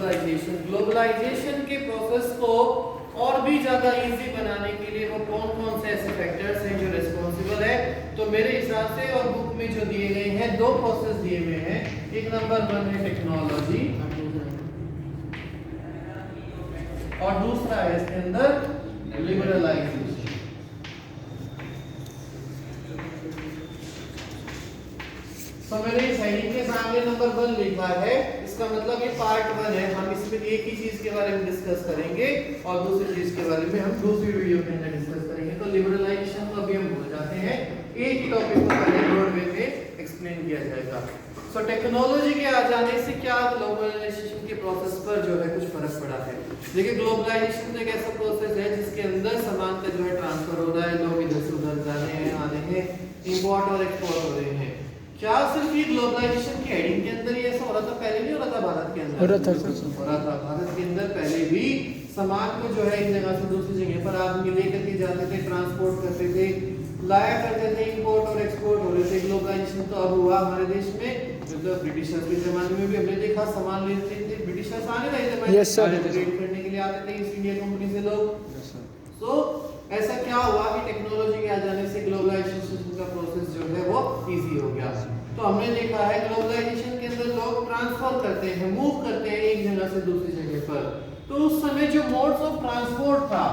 Globalisation के process को और भी ज्यादा इजी बनाने के लिए वो कौन कौन से ऐसे फैक्टर्स हैं जो रिस्पॉन्सिबल है। तो मेरे हिसाब से और बुक में जो दिए गए हैं दो प्रोसेस दिए हुए हैं। एक नंबर 1 है टेक्नोलॉजी और दूसरा है इसके अंदर लिबरलाइजेशन। तो मैंने इस हेडिंग के सामने नंबर 1 लिखा है, इसका मतलब ये पार्ट 1 है। हम इसमें एक ही चीज के बारे में डिस्कस करेंगे और दूसरी चीज के बारे में हम दूसरी वीडियो के अंदर डिस्कस करेंगे। तो लिबरलाइजेशन को अभी हम भूल जाते हैं, एक ही टॉपिक को पहले ब्रॉड वे में एक्सप्लेन किया जाएगा। सो टेक्नोलॉजी के आ जाने से क्या ग्लोबलाइजेशन के प्रोसेस पर जो है कुछ फर्क पड़ा है। देखिए ग्लोबलाइजेशन तो एक ऐसा प्रोसेस है जिसके अंदर सामान का जो है ट्रांसफर हो रहा है, लोग इधर से उधर जा रहे हैं, आ रहे हैं, इंपोर्ट और एक्सपोर्ट हो रहे हैं। क्या सिर्फ ये ग्लोबलाइजेशन के हेडिंग के अंदर ही ऐसा हो रहा था? पहले नहीं हो रहा था भारत के अंदर? हो रहा था भारत के अंदर पहले भी सामान को जो है एक जगह से दूसरी जगह पर आदमी लेकर के जाते थे, ट्रांसपोर्ट करते थे, लाया करते थे, इंपोर्ट और एक्सपोर्ट हो रहे थे। ग्लोबलाइजेशन तो अब हुआ हमारे देश में, मतलब ब्रिटिशर्स के जमाने में भी हमने देखा सामान लेते थे, ब्रिटिशर्स आने लगे थे ट्रेड करने के लिए आते थे ईस्ट इंडिया कंपनी से लोग। सो ऐसा क्या हुआ कि टेक्नोलॉजी के आ जाने से ग्लोबलाइजेशन का प्रोसेस जो है वो इजी हो गया। तो हमने देखा है ग्लोबलाइजेशन के अंदर लोग ट्रांसफर करते हैं, मूव करते हैं एक जगह से दूसरी जगह पर। तो उस समय जो मोड्स ऑफ ट्रांसपोर्ट था,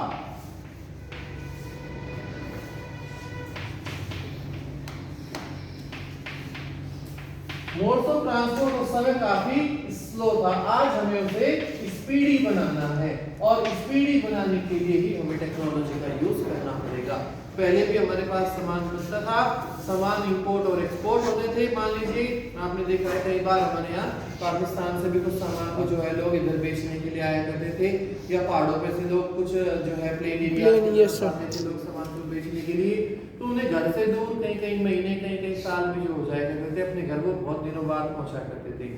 मोड्स ऑफ ट्रांसपोर्ट उस समय काफी स्लो था। आज हमें उसे स्पीडी बनाना है और स्पीडी बनाने के लिए ही हमें टेक्नोलॉजी का यूज करना पड़ेगा। पहले भी हमारे पास सामान बनता था, सामान इंपोर्ट और एक्सपोर्ट होते थे। मान लीजिए आपने देखा है कई बार हमारे यहाँ पाकिस्तान से भी कुछ सामान को जो है लोग इधर बेचने के लिए आया करते थे, या पहाड़ों पे से लोग कुछ जो है प्लेन एरिया से आते थे लोग सामान को बेचने के लिए। तो उन्हें घर से दूर कई कई महीने कई कई साल भी जो हो जाया करते थे, अपने घर को बहुत दिनों बाद पहुंचा करते थे।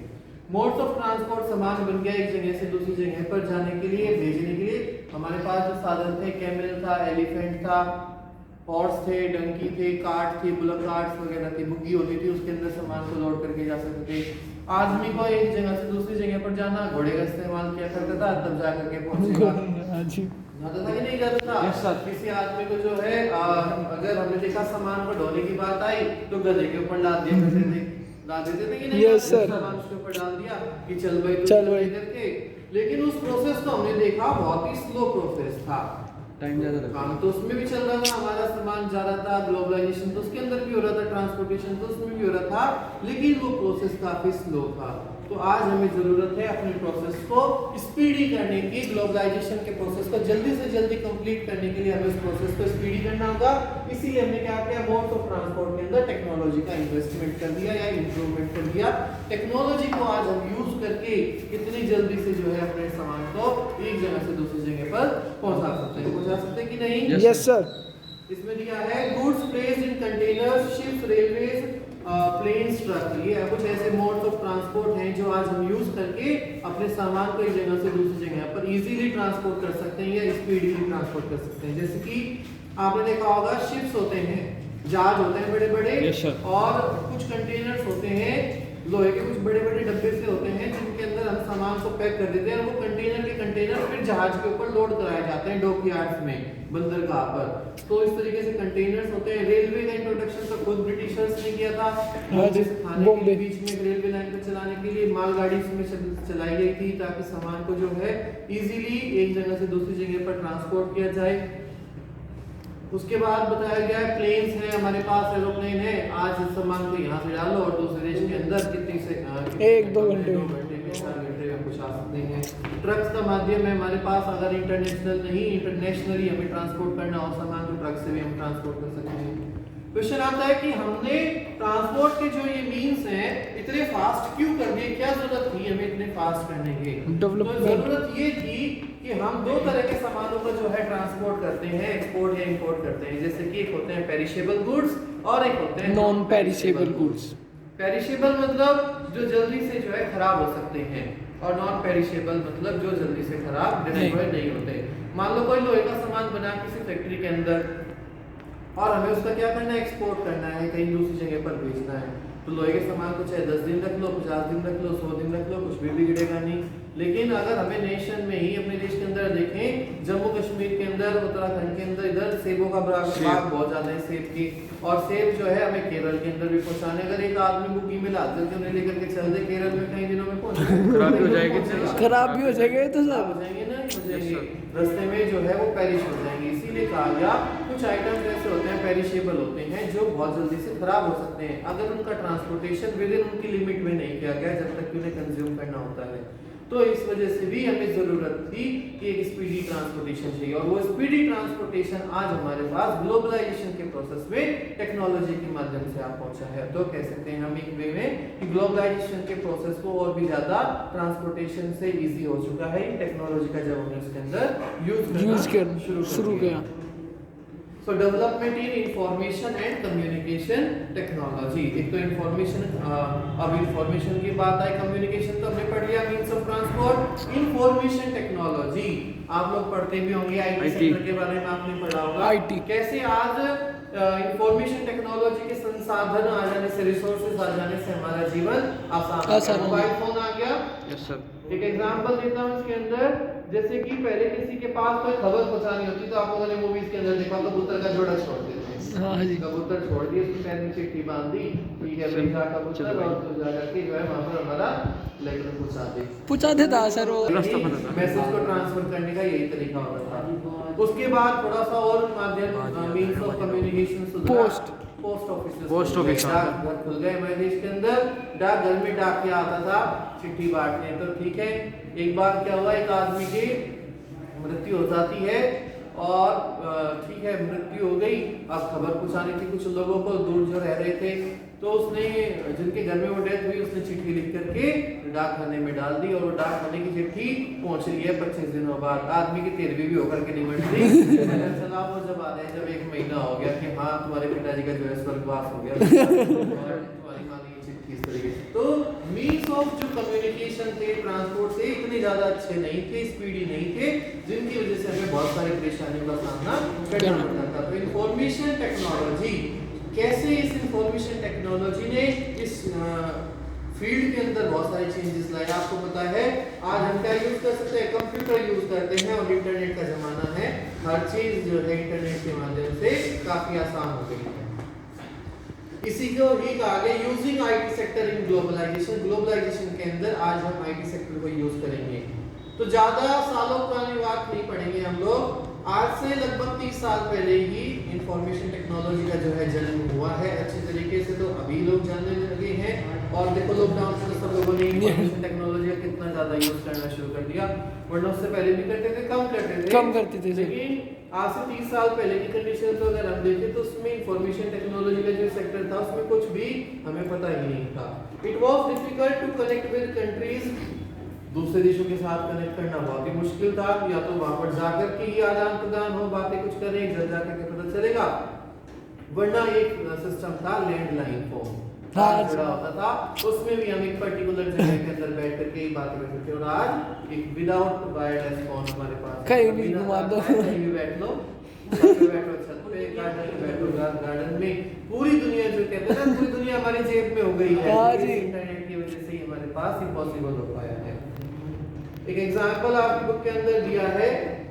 मोड्स ऑफ ट्रांसपोर्ट सामान बन गया एक जगह से दूसरी जगह पर जाने के लिए, भेजने के लिए। हमारे पास जो साधन थे, कैमल था, एलिफेंट था, हॉर्स थे, डंकी थे, कार्ट थी, बुलक कार्ट्स वगैरह थी, बुग्गी होती थी, उसके अंदर सामान को लोड करके जा सकते थे। आदमी को एक जगह से दूसरी जगह पर जाना घोड़े का इस्तेमाल किया करता था, तब जा करके पहुंचेगा। जाता था कि नहीं जाता था? किसी आदमी को जो है अगर हमने देखा सामान को ढोने की बात आई तो गधे के ऊपर लाद दिया करते थे, ला देते थे कि नहीं? yes, सामान उसके ऊपर डाल दिया कि चल भाई करके। लेकिन उस प्रोसेस को हमने देखा बहुत ही स्लो प्रोसेस था, टाइम ज्यादा लगा। काम तो उसमें भी चल रहा था, हमारा सामान जा रहा था, ग्लोबलाइजेशन तो उसके अंदर भी हो रहा था, ट्रांसपोर्टेशन तो उसमें भी हो रहा था, लेकिन वो प्रोसेस काफी स्लो था। तो आज हमें जरूरत है अपने प्रोसेस को स्पीडी करने की। ग्लोबलाइजेशन के प्रोसेस को जल्दी से जल्दी कंप्लीट करने के लिए हमें इस प्रोसेस को स्पीडी करना होगा। इसीलिए हमने क्या किया, मोड्स ऑफ ट्रांसपोर्ट के अंदर टेक्नोलॉजी का इन्वेस्टमेंट कर दिया या इंप्रूवमेंट कर दिया। टेक्नोलॉजी को आज हम यूज करके कितनी जल्दी से जो है अपने सामान को एक जगह से दूसरी जगह पर पहुंचा सकते हैं कि नहीं? Yes sir. इसमें दिया है goods placed in containers, ships, railways, planes, truck. ये कुछ ऐसे मोड्स ऑफ ट्रांसपोर्ट हैं जो आज हम यूज करके अपने सामान को एक जगह से दूसरी जगह पर इजीली ट्रांसपोर्ट कर सकते हैं या स्पीडीली ट्रांसपोर्ट कर सकते हैं। जैसे कि आपने देखा होगा शिप्स होते हैं, जहाज होते हैं बड़े बड़े, और कुछ कंटेनर्स होते हैं लोहे के, कुछ बड़े बड़े डब्बे से होते हैं जिनके अंदर हम सामान को पैक कर देते हैं, और वो कंटेनर के कंटेनर फिर जहाज के ऊपर लोड कराए जाते हैं डॉकयार्ड्स में, बंदरगाह पर। तो इस तरीके से कंटेनर्स होते हैं। रेलवे का इंट्रोडक्शन तो खुद ब्रिटिशर्स ने किया था, बॉम्बे के बीच में रेलवे लाइन को चलाने के लिए मालगाड़ी में चलाई गई थी, ताकि सामान को जो है इजीली एक जगह से दूसरी जगह पर ट्रांसपोर्ट किया जाए। उसके बाद बताया गया है प्लेन्स है, हमारे पास एरोप्लेन है, आज सामान को यहाँ से डालो और दूसरे देश के अंदर कितनी से 1-2 घंटे में 4 घंटे में पहुंचा सकते हैं। ट्रक्स का माध्यम है हमारे पास, अगर इंटरनेशनल नहीं इंटरनेशनली हमें ट्रांसपोर्ट करना हो सामान तो ट्रक से भी हम ट्रांसपोर्ट कर सकते हैं। क्वेश्चन आता है कि हमने ट्रांसपोर्ट के जो ये मीन्स हैं इतने फास्ट क्यों कर दिए, क्या जरूरत थी हमें इतने फास्ट करने की? तो जरूरत ये थी कि हम दो तरह के सामानों को जो है ट्रांसपोर्ट करते हैं, एक्सपोर्ट या इंपोर्ट करते हैं। जैसे कि एक होते हैं पेरिशेबल गुड्स और एक होते हैं नॉन पेरिशेबल गुड्स। पेरिशेबल मतलब जो जल्दी से जो है खराब हो सकते हैं, और नॉन पेरिशेबल मतलब जो जल्दी से खराब नहीं होते। मान लो कोई लोहे का सामान बना किसी फैक्ट्री के अंदर और हमें उसका क्या करना है, एक्सपोर्ट करना है, कहीं दूसरी जगह पर भेजना है। तो लोहे के सामान को चाहे 10 दिन रख लो, 50 दिन रख लो, 100 दिन रख लो, कुछ भी बिगड़ेगा नहीं। लेकिन अगर हमें नेशन में ही, अपने देश के अंदर देखें, जम्मू कश्मीर के अंदर, उत्तराखंड के अंदर, इधर सेबों का बाग बहुत ज्यादा है सेब की, और सेब जो है हमें केरल के अंदर भी पहुंचाने। अगर एक आदमी को कीमत लाते उन्हें लेकर के चल दे केरल में, कई दिनों में खराब भी हो जाएगी तो सब हो जाएंगे ना, हो जाएंगे रास्ते में जो है वो पेरिश हो जाएंगे। इसीलिए कहा गया कुछ आइटम्स ऐसे होते हैं पेरिशेबल होते हैं जो बहुत जल्दी से खराब हो सकते हैं अगर उनका ट्रांसपोर्टेशन विद इन उनकी लिमिट में नहीं किया गया, जब तक कि उन्हें कंज्यूम करना होता है। तो इस वजह से भी हमें जरूरत थी कि एक स्पीडी ट्रांसपोर्टेशन चाहिए, और वो स्पीडी ट्रांसपोर्टेशन आज हमारे पास ग्लोबलाइजेशन के प्रोसेस में टेक्नोलॉजी के माध्यम से आप पहुंचा है। तो कह सकते हैं हम एक वे में कि ग्लोबलाइजेशन के प्रोसेस को और भी ज्यादा ट्रांसपोर्टेशन से इजी हो चुका है टेक्नोलॉजी का, जब हमने उसके अंदर यूज करना शुरू किया। So development in information and communication technology। एक तो इंफॉर्मेशन, अब इंफॉर्मेशन की बात आई, कम्युनिकेशन तो हमने पढ़ लिया, means of transport. Information technology आप लोग पढ़ते भी होंगे, आईटी सेक्टर के बारे में आपने पढ़ा होगा। आईटी कैसे आज इंफॉर्मेशन टेक्नोलॉजी के संसाधन आ जाने से, रिसोर्सेज आ जाने से हमारा जीवन आसान। मोबाइल फोन आ गया। Yes sir. एक एग्जांपल देता हूँ इसके अंदर, जैसे कि पहले किसी के पास कोई खबर पहुंचानी होती तो आप लोगों ने मूवीज के अंदर देखा, कबूतर का जोड़ा छोड़ देते हैं। हाँ जी, कबूतर छोड़ दिए, उसके पैर में चिट्ठी बांध दी, ठीक है भाई, जा कबूतर और तो जा करके जो है वहां पर हमारा लेटर पहुंचा देता सर, वो मैसेज को ट्रांसफर करने का यही तरीका होता था। उसके बाद थोड़ा सा और माध्यम, means of communication, post office डाक खुल गए हमारे देश के अंदर। डाक घर में डाकिया आता था चिट्ठी बांटने, तो ठीक है। एक बार क्या हुआ, एक आदमी की मृत्यु हो जाती है, और ठीक है मृत्यु हो गई, अब खबर पहुंचानी थी कुछ लोगों को दूर जो रह रहे थे, तो उसने, जिनके घर में वो डेथ हुई, उसने चिट्ठी लिख करके डाक खाने में डाल दी, और वो डाक खाने की चिट्ठी पहुंच रही है 25 दिनों बाद। आदमी की 13वीं भी होकर के नहीं बढ़ रही। सलाम वो जब आ रहे हैं, जब 1 महीना हो गया कि हाँ तुम्हारे पिताजी का जो है स्वर्गवास हो गया, तुम्हारी माँ ने ये चिट्ठी इस तरीके से। तो मीन्स ऑफ जो कम्युनिकेशन थे, ट्रांसपोर्ट थे, इतने ज्यादा अच्छे नहीं थे, स्पीडी नहीं थे, जिनकी वजह से हमें बहुत सारी परेशानियों का सामना करना पड़ता था। तो इंफॉर्मेशन टेक्नोलॉजी, कैसे इस इंफॉर्मेशन टेक्नोलॉजी ने इस फील्ड के अंदर बहुत सारे चेंजेस लाए। आपको पता है आज हम क्या यूज कर सकते हैं, कंप्यूटर यूज करते हैं, और इंटरनेट का जमाना है, हर चीज जो है इंटरनेट के माध्यम से काफी आसान हो गई है। इसी को ही कहा गया using IT sector in globalisation. Globalisation के अंदर आज हम आईटी सेक्टर को यूज करेंगे, तो ज्यादा सालों का बात नहीं पढ़ेंगे हम लोग। आज से लगभग 30 साल पहले ही इंफॉर्मेशन टेक्नोलॉजी का जो है जन्म हुआ है अच्छे तरीके से, तो अभी लोग जानने लगे हैं। और देखो लॉकडाउन से सब लोगों ने इंफॉर्मेशन टेक्नोलॉजी का कितना ज्यादा यूज करना शुरू कर दिया, वरना उससे पहले भी करते थे, कम करते थे। लेकिन आज से 30 साल पहले की कंडीशन तो अगर हम देखें तो उसमें इंफॉर्मेशन टेक्नोलॉजी का जो सेक्टर था उसमें कुछ भी हमें पता ही नहीं था। It was difficult to connect with countries, दूसरे देशों के साथ कनेक्ट करना बहुत ही मुश्किल था, या तो वहां पर जाकर के ही आदान प्रदान हो, बातें कुछ करें, घर जाकर के पता चलेगा, वरना एक सिस्टम था लैंडलाइन फोन जुड़ा होता था, उसमें भी हम एक पर्टिकुलर जगह के अंदर बैठ करके ही बातें कर सकते हैं। और आज एक विदाउट वायरलेस फोन हमारे पास, कहीं भी घुमा दो, कहीं भी बैठ लो, बैठो छत पे, गार्डन में बैठो, गार्डन में, पूरी दुनिया जो कहते हैं ना, पूरी दुनिया हमारी जेब में हो गई है, इंटरनेट की वजह से ही हमारे पास ही पॉसिबल हो पाया है। एक एग्जांपल आपकी बुक के अंदर दिया है,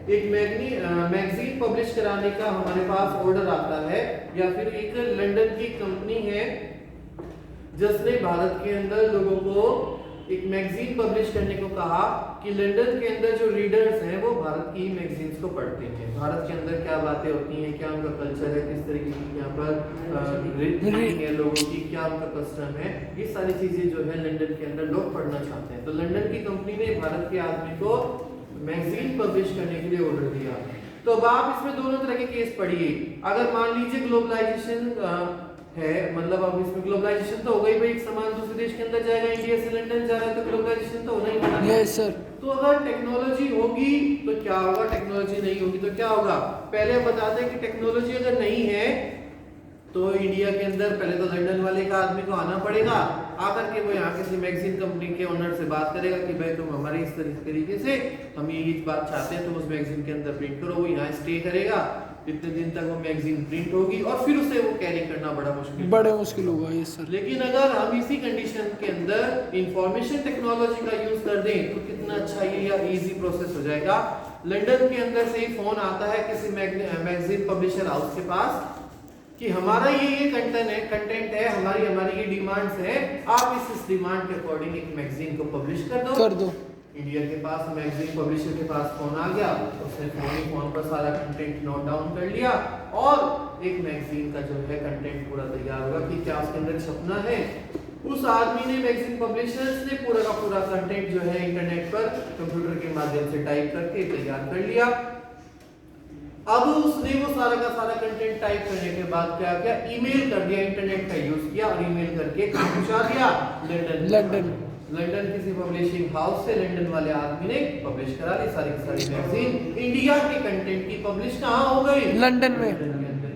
एक मैगजीन पब्लिश कराने का हमारे पास ऑर्डर आता है, या फिर एक लंदन की कंपनी है जिसने भारत के अंदर लोगों को एक मैगजीन पब्लिश करने को कहा कि लंदन के अंदर जो रीडर्स हैं वो भारत की मैगजीन्स को पढ़ते हैं, भारत के अंदर क्या बातें होती हैं, क्या उनका कल्चर है, किस तरीके की यहाँ पर रीति है लोगों की, क्या उनका कस्टम है, ये सारी चीजें जो है लंदन के अंदर लोग पढ़ना चाहते हैं। तो लंदन की कंपनी ने भारत के आदमी को मैगजीन पब्लिश करने के लिए ऑर्डर दिया। तो अब आप इसमें दोनों तरह के केस पढ़िए। अगर मान लीजिए ग्लोबलाइजेशन है, मतलब अब इसमें ग्लोबलाइजेशन तो हो गई भाई, एक सामान दूसरे देश के अंदर जाएगा, इंडिया से लंदन जा रहा है, तो ग्लोबलाइजेशन तो होना ही होना है। Yes sir. तो अगर टेक्नोलॉजी होगी तो क्या होगा, टेक्नोलॉजी नहीं होगी तो क्या होगा। पहले हम बताते हैं कि टेक्नोलॉजी अगर नहीं है तो इंडिया के अंदर पहले तो लंदन वाले का आदमी को आना पड़ेगा, आकर के वो यहाँ किसी मैगजीन कंपनी के ओनर से बात करेगा कि भाई तुम हमारे इस तरीके से हम ये बात चाहते हैं, तुम उस मैगजीन के अंदर प्रिंट करो, वो यहाँ स्टे करेगा, इतने दिन तक वो मैगजीन प्रिंट होगी और फिर उसे वो कैरी करना बड़ा मुश्किल होगा ये सर। लेकिन अगर हम इसी कंडीशन के अंदर इंफॉर्मेशन टेक्नोलॉजी का यूज कर दें तो कितना अच्छा ये या इजी प्रोसेस हो जाएगा। लंदन के अंदर से ही फोन आता है किसी मैगजीन पब्लिशर हाउस के पास कि हमारा ये कंटेंट है, हमारी ये डिमांड्स है, आप इस डिमांड के अकॉर्डिंग एक मैगजीन को पब्लिश कर दो। इंडिया के पास मैगजीन पब्लिशर के पास फोन आ गया, उसने फोन पर सारा कंटेंट नोट डाउन कर लिया और एक मैगजीन का जो है कंटेंट पूरा तैयार होगा कि क्या उसके अंदर छपना है। उस आदमी ने मैगजीन पब्लिशर्स ने पूरा का पूरा कंटेंट जो है इंटरनेट पर कंप्यूटर के माध्यम से टाइप करके तैयार कर लिया। अब उसने वो सारा का सारा कंटेंट टाइप करने के बाद क्या किया, ईमेल कर दिया, इंटरनेट का यूज किया और ईमेल करके पहुंचा दिया लंदन किसी पब्लिशिंग हाउस से लंदन वाले आदमी ने पब्लिश करा दी सारी मैगजीन। इंडिया के कंटेंट की पब्लिश कहाँ हो गई? लंदन में।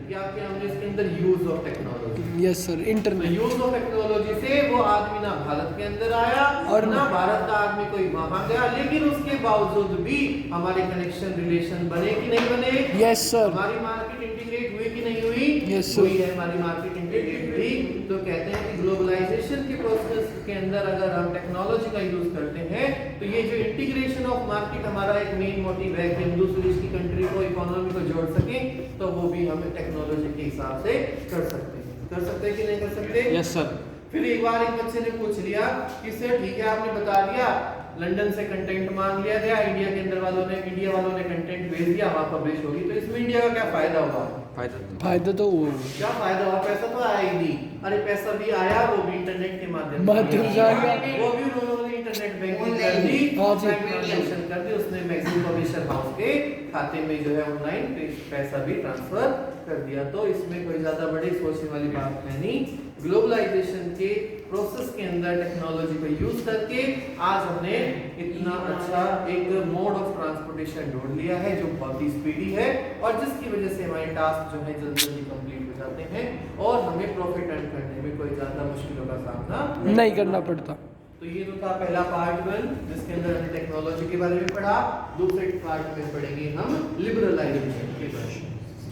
क्या क्या हमने इसके अंदर use of technology. Yes sir, internet use of technology से वो आदमी ना भारत के अंदर आया और ना भारत का आदमी कोई वहां गया, लेकिन उसके बावजूद भी हमारे कनेक्शन रिलेशन बने कि नहीं बने? Yes sir. हमारी मार्केट इंटीग्रेट हुई कि नहीं हुई? Yes sir. हुई है, हमारी मार्केट इंटीग्रेट हुई। तो कहते हैं कि ग्लोबलाइजेशन के प्रोसेस के अंदर अगर हम टेक्नोलॉजी का यूज करते हैं तो ये जो इंटीग्रेशन ऑफ मार्केट हमारा एक मेन मोटिव है कि हम दूसरी की कंट्री को, इकोनॉमी को जोड़ सकें, तो वो भी हम टेक्नोलॉजी के हिसाब से कर सकते हैं कि नहीं कर सकते? Yes sir. फिर एक बार एक बच्चे ने पूछ लिया कि सर ठीक है आपने बता दिया, लंदन से कंटेंट मांग लिया गया, इंडिया वालों ने कंटेंट भेज दिया, वहां पब्लिश होगी, तो इसमें इंडिया का क्या फायदा होगा? फायदा तो वो क्या फायदा हुआ? पैसा तो आया ही नहीं। अरे पैसा भी आया, वो भी इंटरनेट के माध्यम से, वो भी उन्होंने इंटरनेट बैंकिंग कर दी, ट्रांजैक्शन कर दी, उसने मैगजीन पब्लिशर हाउस के खाते में जो है ऑनलाइन पैसा भी ट्रांसफर कर दिया। तो इसमें कोई ज्यादा बड़ी सोचने वाली बात है नहीं। ग्लोबलाइजेशन के प्रोसेस के अंदर टेक्नोलॉजी को यूज करके आज हमने इतना अच्छा एक मोड ऑफ ट्रांसपोर्टेशन ढूंढ लिया है जो बहुत ही स्पीडी है और जिसकी वजह से हमारे टास्क जो है जल्दी कंप्लीट हो जाते हैं और हमें प्रॉफिट अर्न करने में कोई ज्यादा मुश्किलों का सामना नहीं करना पड़ता। तो ये तो था पहला पार्ट 1 जिसके अंदर हमने टेक्नोलॉजी के बारे में पढ़ा। दूसरे पार्ट में पढ़ेंगे हम लिबरलाइजेशन के बारे में।